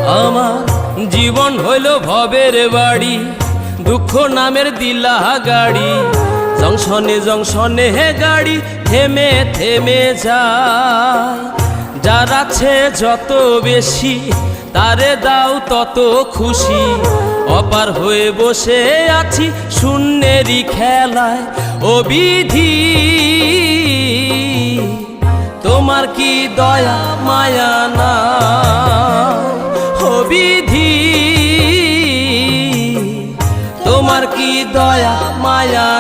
আমার জীবন হইল ভবের বাড়ি, দুঃখ নামের দিলা গাড়ি। জংশনে জংশনে হে গাড়ি থেমে থেমে যায়। যার আছে যত বেশি তারে দাও তত খুশি। অপার হয়ে বসে আছি শূন্যেরই খেলায়। ও বিধি তোমার কি দয়া মায়া না? ও বিধি তোমার কি দয়া মায়া